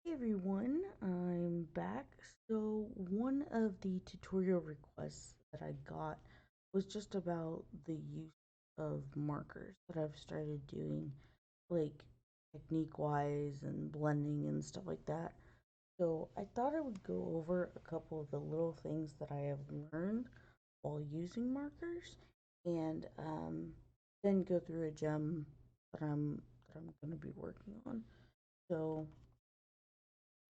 Hey everyone, I'm back. So one of the tutorial requests that I got was just about the use of markers that I've started doing, like technique wise and blending and stuff like that. So I thought I would go over a couple of the little things that I have learned while using markers, and then go through a gem that I'm going to be working on. So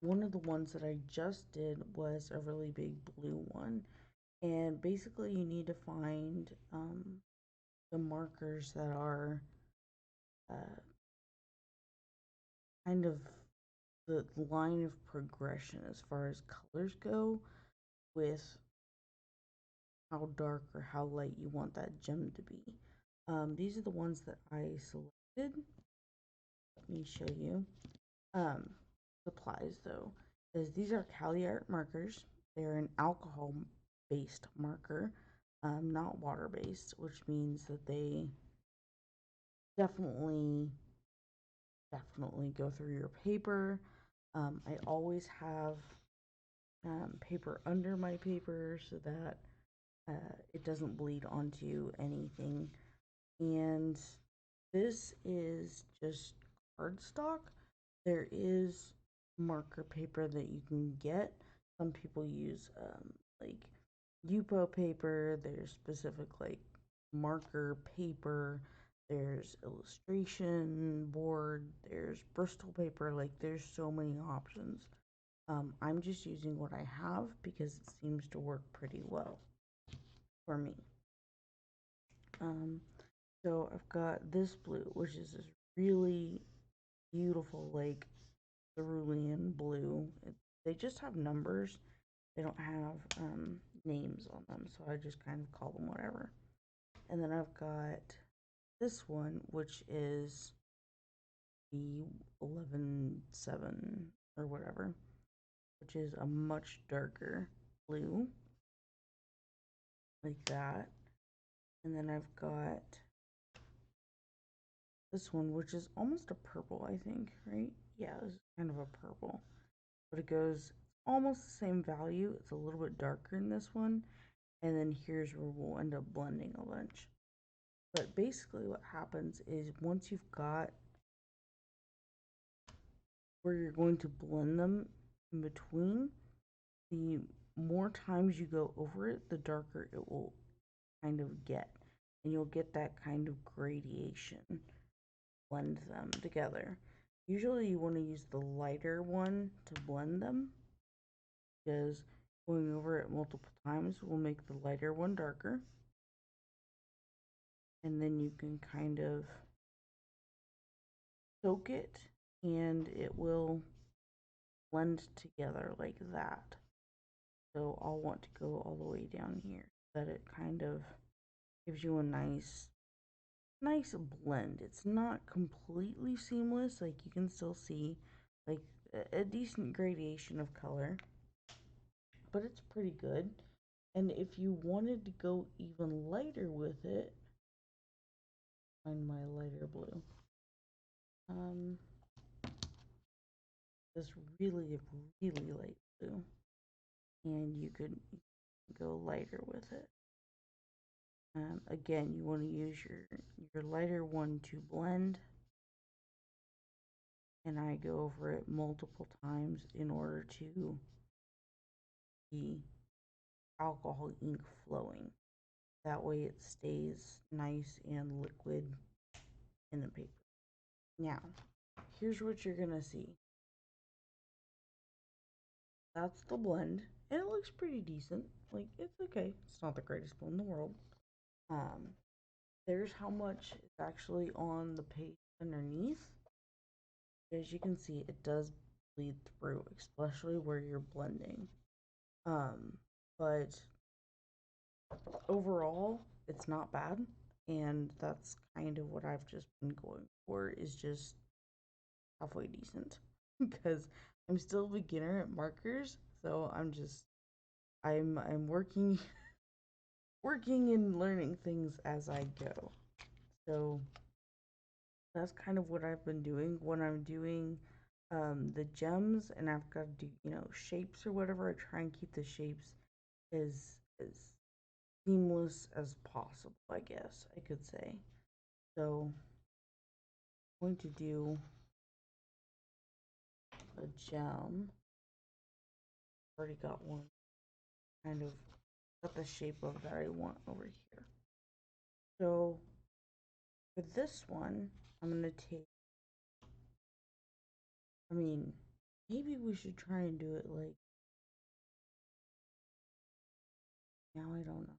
one of the ones that I just did was a really big blue one. And basically, you need to find the markers that are uh, kind of the line of progression as far as colors go, with how dark or how light you want that gem to be. These are the ones that I selected. Let me show you. Um, Supplies though, is these are Caliart markers. They're an alcohol based marker, not water based, which means that they definitely go through your paper. I always have paper under my paper so that it doesn't bleed onto anything. And this is just cardstock. There is marker paper that you can get. Some people use like Yupo paper. There's specific like marker paper. There's illustration board. There's Bristol paper. Like there's so many options. I'm just using what I have because it seems to work pretty well for me. Um, so I've got this blue, which is this really beautiful, like cerulean blue. They just have numbers. They don't have names on them, so I just kind of call them whatever. And then I've got this one, which is the 11-7 or whatever, which is a much darker blue, like that. And then I've got this one, which is almost a purple, I think, right? Yeah, this is kind of a purple. But it goes almost the same value. It's a little bit darker in this one. And then here's where we'll end up blending a bunch. But basically what happens is once you've got where you're going to blend them in between, the more times you go over it, the darker it will kind of get. And you'll get that kind of gradation. Blend them together. Usually you want to use the lighter one to blend them, because going over it multiple times will make the lighter one darker. And then you can kind of soak it and it will blend together like that. So I'll want to go all the way down here so that it kind of gives you a nice blend. It's not completely seamless, like you can still see like a decent gradation of color, but it's pretty good. And if you wanted to go even lighter with it, find my lighter blue. Um, this really light blue, and you could go lighter with it. Again, you want to use your lighter one to blend, and I go over it multiple times in order to the alcohol ink flowing. That way it stays nice and liquid in the paper. Now, here's what you're gonna see. That's the blend, and it looks pretty decent. Like, it's okay. It's not the greatest blend in the world. Um, there's how much is actually on the page underneath. As you can see, it does bleed through, especially where you're blending. But overall, it's not bad, and that's kind of what I've just been going for, is just halfway decent because I'm still a beginner at markers, so I'm working and learning things as I go. So that's kind of what I've been doing when I'm doing the gems, and I've got to do, you know, shapes or whatever. I try and keep the shapes as seamless as possible, I guess I could say. So I'm going to do a gem. Already got one kind of got the shape of that I want over here. So for this one, I'm gonna take, I mean, maybe we should try and do it like, now I don't know.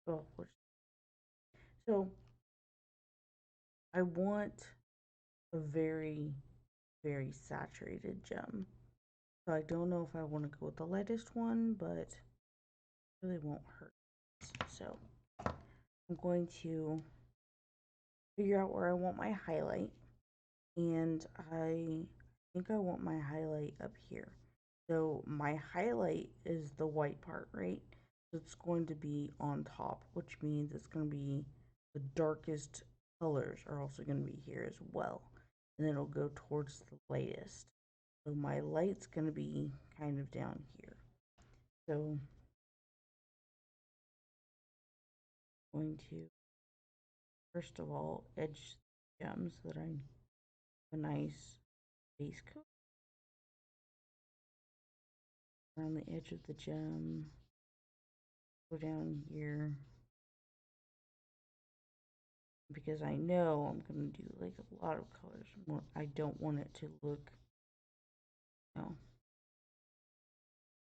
Oh, so I want a very, very saturated gem. So I don't know if I want to go with the lightest one, but it really won't hurt. So I'm going to figure out where I want my highlight, and I think I want my highlight up here. So my highlight is the white part, right? So it's going to be on top, which means it's going to be the darkest colors are also going to be here as well. And it'll go towards the lightest. So my light's going to be kind of down here. So I'm going to, first of all, edge gems so that I have a nice base coat around the edge of the gem. Go down here, because I know I'm going to do like a lot of colors. I don't want it to look, you know,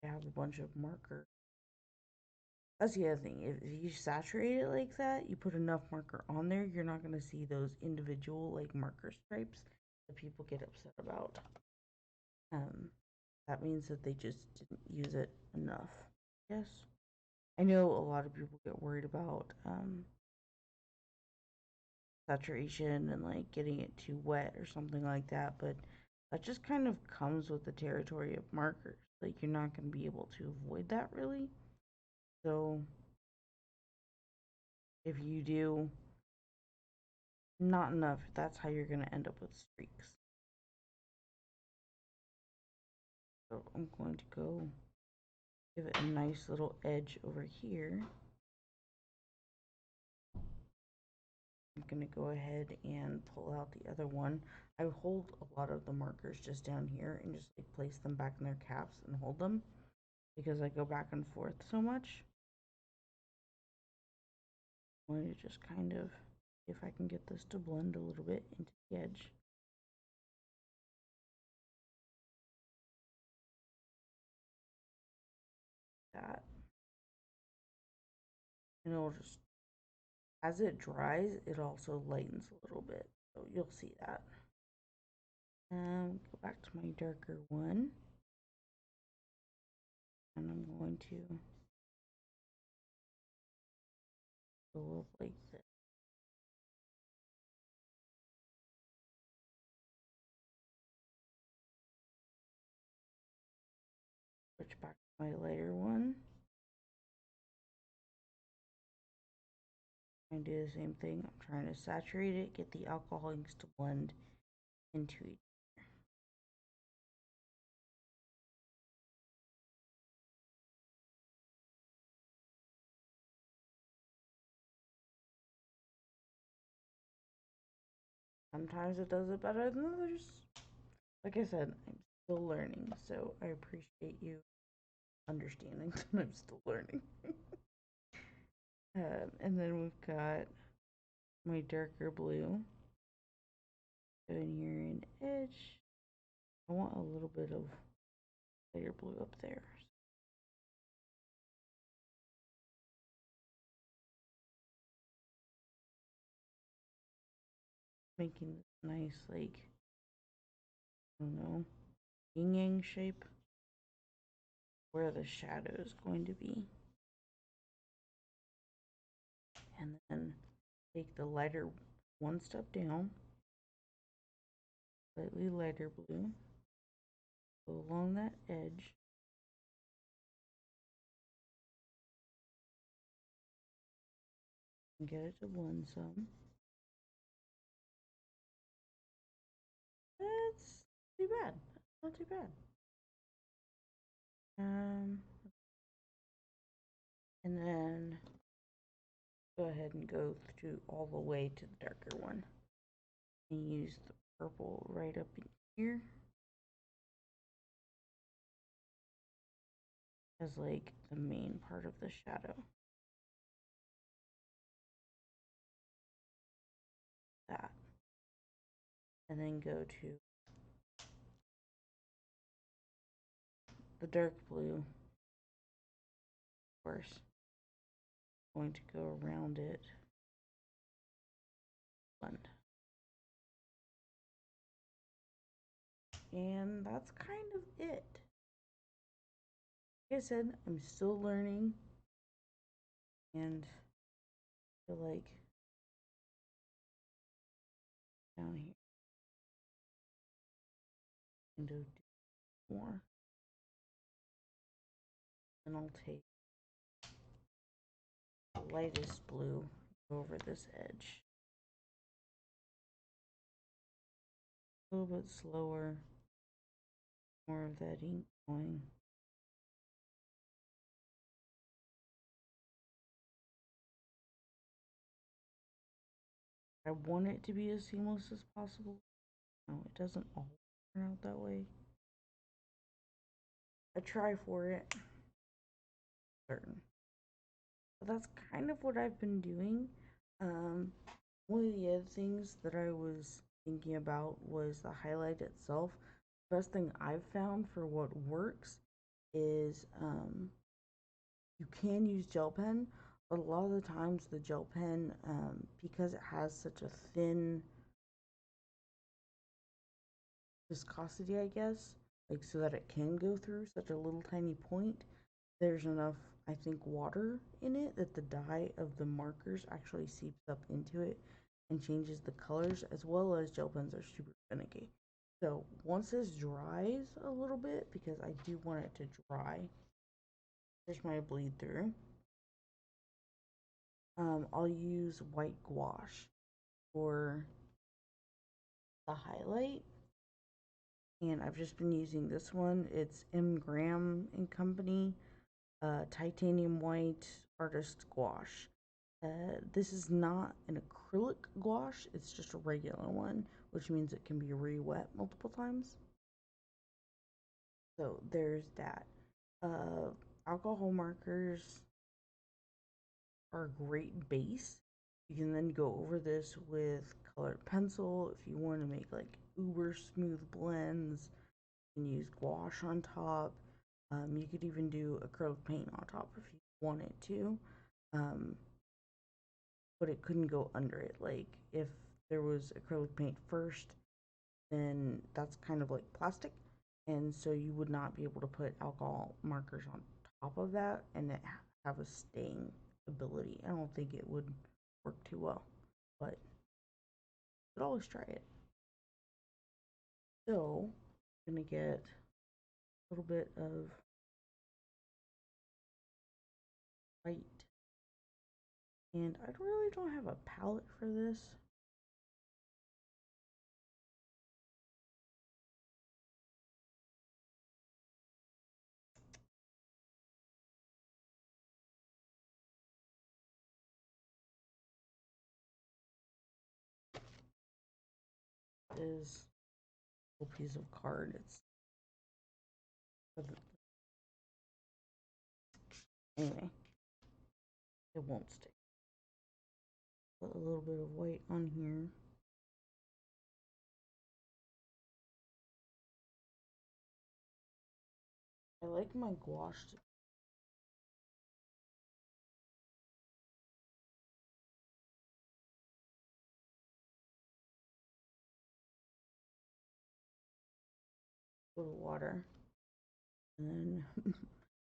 have a bunch of marker. That's the other thing. If you saturate it like that, you put enough marker on there, you're not going to see those individual like marker stripes that people get upset about. That means that they just didn't use it enough. Yes. I know a lot of people get worried about saturation and like getting it too wet or something like that, but that just kind of comes with the territory of markers. Like, you're not going to be able to avoid that really. So if you do not enough, that's how you're going to end up with streaks. So I'm going to go give it a nice little edge over here. I'm going to go ahead and pull out the other one. I hold a lot of the markers just down here and just like place them back in their caps and hold them, because I go back and forth so much. I'm going to just kind of see if I can get this to blend a little bit into the edge. That. And it'll just, as it dries, it also lightens a little bit. So you'll see that. Go back to my darker one. And I'm going to go up like this. Switch back to my lighter one. And do the same thing. I'm trying to saturate it, get the alcohol inks to blend into each other. Sometimes it does it better than others. Like I said, I'm still learning, so I appreciate you understanding that I'm still learning. And then we've got my darker blue. Go in here and edge. I want a little bit of lighter blue up there. Making this nice, like, I don't know, yin yang shape where the shadow is going to be. And then take the lighter one step down, slightly lighter blue, go along that edge, and get it to blend some. Not too bad. Um, and then go ahead and go through all the way to the darker one. And use the purple right up in here as like the main part of the shadow. That. And then go to the dark blue. Of course, going to go around it. Blend. And that's kind of it. Like I said, I'm still learning, and I feel like down here and do more. And I'll take the lightest blue over this edge. A little bit slower, more of that ink going. I want it to be as seamless as possible. No, it doesn't always turn out that way. I try for it. Certain. But that's kind of what I've been doing. One of the other things that I was thinking about was the highlight itself. The best thing I've found for what works is you can use gel pen, but a lot of the times the gel pen, because it has such a thin viscosity, I guess, like so that it can go through such a little tiny point, there's enough, I think, water in it that the dye of the markers actually seeps up into it and changes the colors, as well as gel pens are super finicky. So once this dries a little bit, because I do want it to dry, here's my bleed through. I'll use white gouache for the highlight, and I've just been using this one. It's M. Graham and Company, titanium white artist gouache. This is not an acrylic gouache, it's just a regular one, which means it can be re-wet multiple times. So there's that. Alcohol markers are a great base. You can then go over this with colored pencil if you want to make like uber smooth blends. You can use gouache on top. You could even do acrylic paint on top if you wanted to. But it couldn't go under it. Like if there was acrylic paint first, then that's kind of like plastic, and so you would not be able to put alcohol markers on top of that and it have a staying ability. I don't think it would work too well, but you could always try it. So I'm gonna get a little bit of white, and I really don't have a palette for this. Is a piece of card. It's anyway, it won't stick. Put a little bit of white on here. I like my gouache to go to water, and then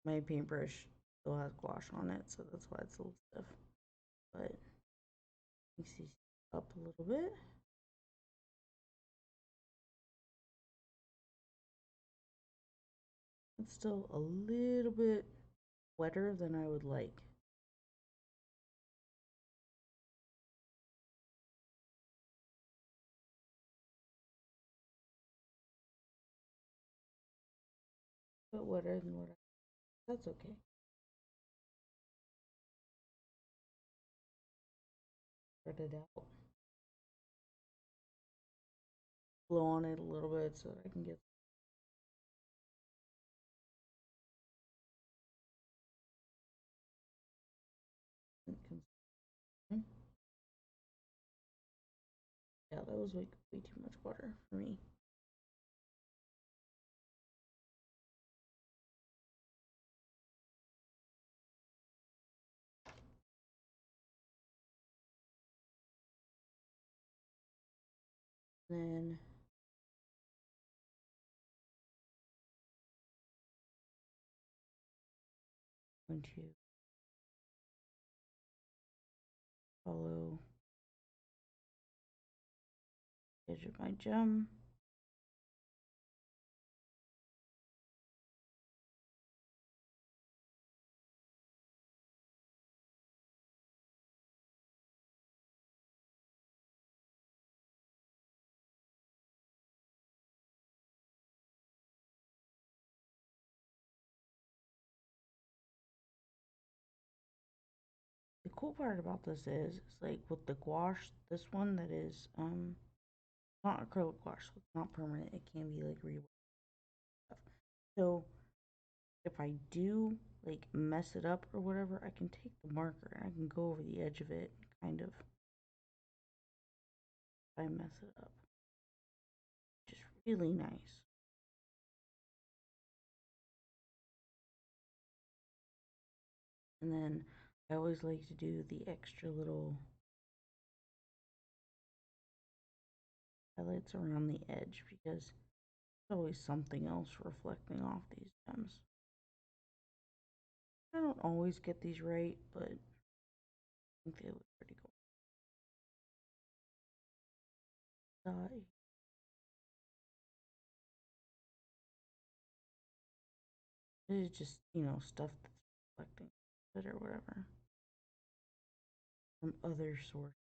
my paintbrush still has gouache on it, so that's why it's a little stiff. But mix these up a little bit. It's still a little bit wetter than I would like. bit wetter than what I. That's okay. Spread it out. Blow on it a little bit so that I can get. Yeah, that was like way too much water for me. Then I'm going to follow the edge of my gem. The cool part about this is like with the gouache, this one that is not acrylic gouache, so it's not permanent. It can be like reworked stuff. So if I do like mess it up or whatever, I can take the marker and I can go over the edge of it, kind of. If I mess it up, which is really nice. And then I always like to do the extra little highlights around the edge because there's always something else reflecting off these gems. I don't always get these right, but I think they look pretty cool. This is just, stuff that's reflecting it or whatever from other sources.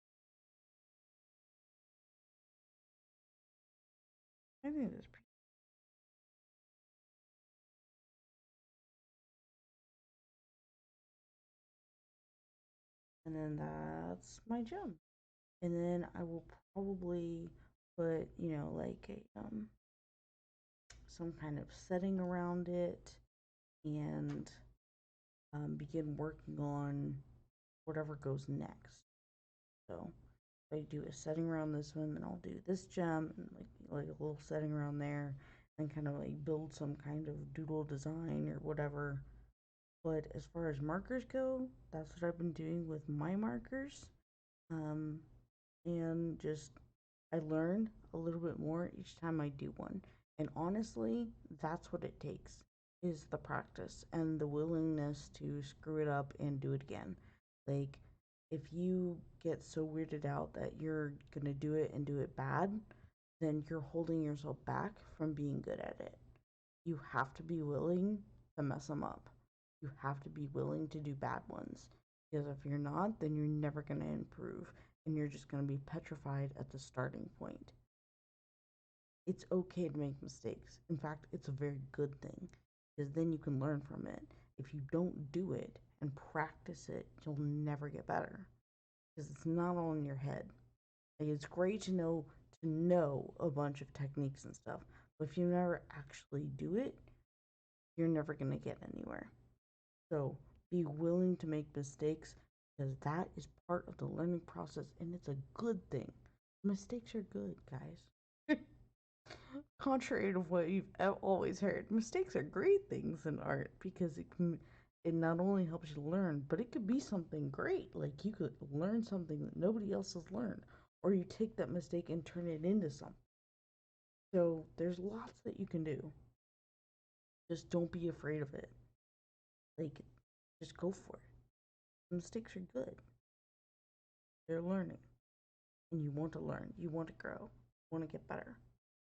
I think that's pretty. And then that's my gem. And then I will probably put, like a some kind of setting around it and begin working on whatever goes next. So if I do a setting around this one, then I'll do this gem and like a little setting around there, and kind of like build some kind of doodle design or whatever. But as far as markers go, that's what I've been doing with my markers. Um, and just I learn a little bit more each time I do one. And honestly, that's what it takes is the practice and the willingness to screw it up and do it again. Like if you get so weirded out that you're going to do it and do it bad, then you're holding yourself back from being good at it. You have to be willing to mess them up. You have to be willing to do bad ones. Because if you're not, then you're never going to improve and you're just going to be petrified at the starting point. It's okay to make mistakes. In fact, it's a very good thing because then you can learn from it. If you don't do it and practice it, you'll never get better because it's not all in your head. Like, it's great to know a bunch of techniques and stuff, but if you never actually do it, you're never going to get anywhere. So be willing to make mistakes because that is part of the learning process and it's a good thing. Mistakes are good, guys. Contrary to what you've always heard, mistakes are great things in art because it not only helps you learn, but it could be something great. Like you could learn something that nobody else has learned, or you take that mistake and turn it into something. So there's lots that you can do. Just don't be afraid of it. Like, just go for it. Mistakes are good. They're learning, and you want to learn. You want to grow. You want to get better.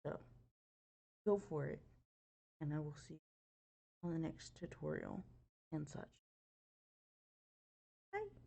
So go for it, and I will see you on the next tutorial and such. Bye.